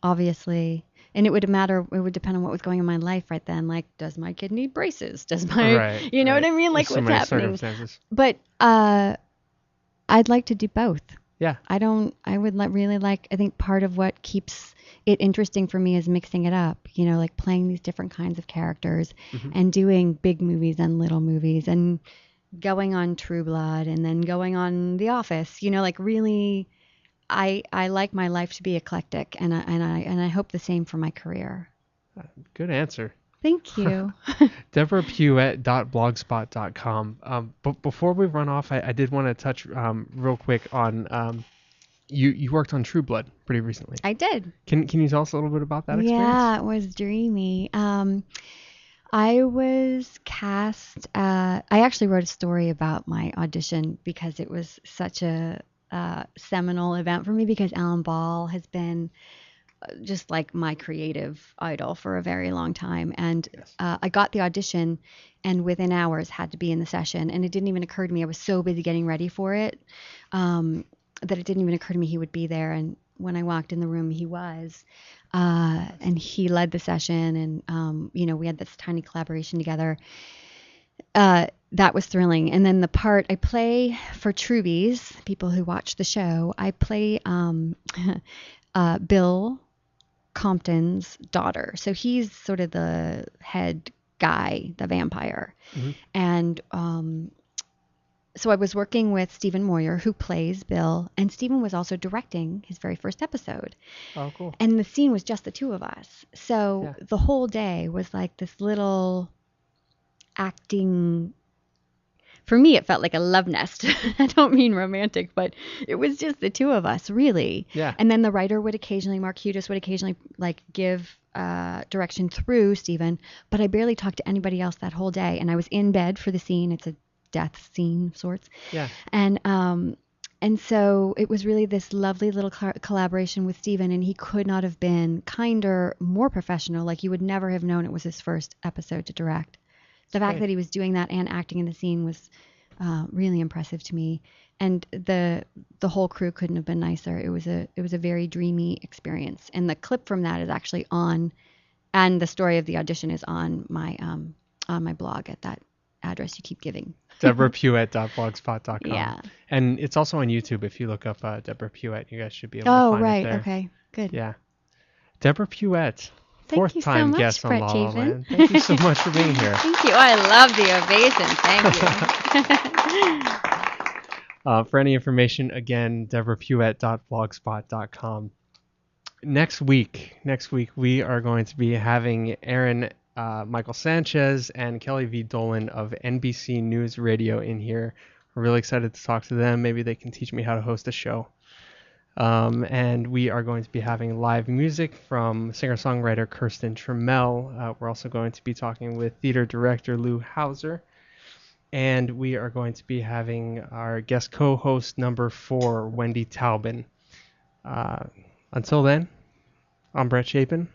obviously. And it would depend on what was going on in my life right then. Like, does my kid need braces? Does my, you know what I mean? Like, There's what's happening? Circumstances. But I'd like to do both. Yeah. I think part of what keeps it interesting for me is mixing it up, like playing these different kinds of characters and doing big movies and little movies and going on True Blood and then going on The Office, like really, I like my life to be eclectic, and I hope the same for my career. Good answer. Thank you. DeborahPuette.blogspot.com. But before we run off, I did want to touch real quick on you worked on True Blood pretty recently. I did. Can you tell us a little bit about that experience? Yeah, it was dreamy. I was cast. I actually wrote a story about my audition because it was such a seminal event for me, because Alan Ball has been just like my creative idol for a very long time. And Yes. I got the audition and within hours had to be in the session. And it didn't even occur to me. I was so busy getting ready for it that it didn't even occur to me he would be there. And when I walked in the room, he was. And he led the session. And, we had this tiny collaboration together. That was thrilling. And then the part I play for Trubies, people who watch the show, I play Bill Compton's daughter. So he's sort of the head guy, the vampire. Mm-hmm. And so I was working with Stephen Moyer, who plays Bill, and Stephen was also directing his very first episode. Oh, cool. And the scene was just the two of us. So the whole day was like this little acting. For me, it felt like a love nest. I don't mean romantic, but it was just the two of us, really. Yeah. And then the writer would occasionally, Mark Hudis would occasionally like give direction through Stephen, but I barely talked to anybody else that whole day. And I was in bed for the scene. It's a death scene of sorts. Yeah. And so it was really this lovely little collaboration with Stephen, and he could not have been kinder, more professional. Like, you would never have known it was his first episode to direct. The fact that he was doing that and acting in the scene was really impressive to me, and the whole crew couldn't have been nicer. It was a very dreamy experience, and the clip from that is actually on, and the story of the audition is on my blog at that address you keep giving. DeborahPuette.blogspot.com. Yeah, and it's also on YouTube. If you look up Deborah Puette, you guys should be able to find it there. Okay, good. Yeah, Deborah Puette. Thank Fourth you so time much, guest on Brett La La Chapin. Land. Thank you so much for being here. Thank you. I love the ovation. Thank you. For any information, again, DeborahPuette.blogspot.com. Next week, we are going to be having Aaron Michael Sanchez and Kelly V. Dolan of NBC News Radio in here. We're really excited to talk to them. Maybe they can teach me how to host a show. And we are going to be having live music from singer-songwriter Kirsten Trammell. We're also going to be talking with theater director Lou Hauser. And we are going to be having our guest co-host number 4, Wendy Taubin. Until then, I'm Brett Chapin.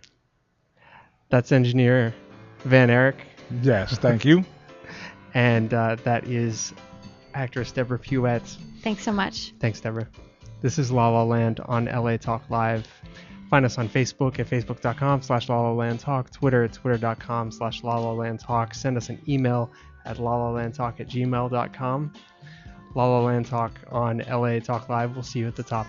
That's engineer Van Eric. Yes, thank you. And that is actress Deborah Puette. Thanks so much. Thanks, Deborah. This is La La Land on LA Talk Live. Find us on Facebook at facebook.com/LaLaLandTalk, Twitter at twitter.com/LaLaLandTalk. Send us an email at lalalandtalk@gmail.com. La La Land Talk on LA Talk Live. We'll see you at the top.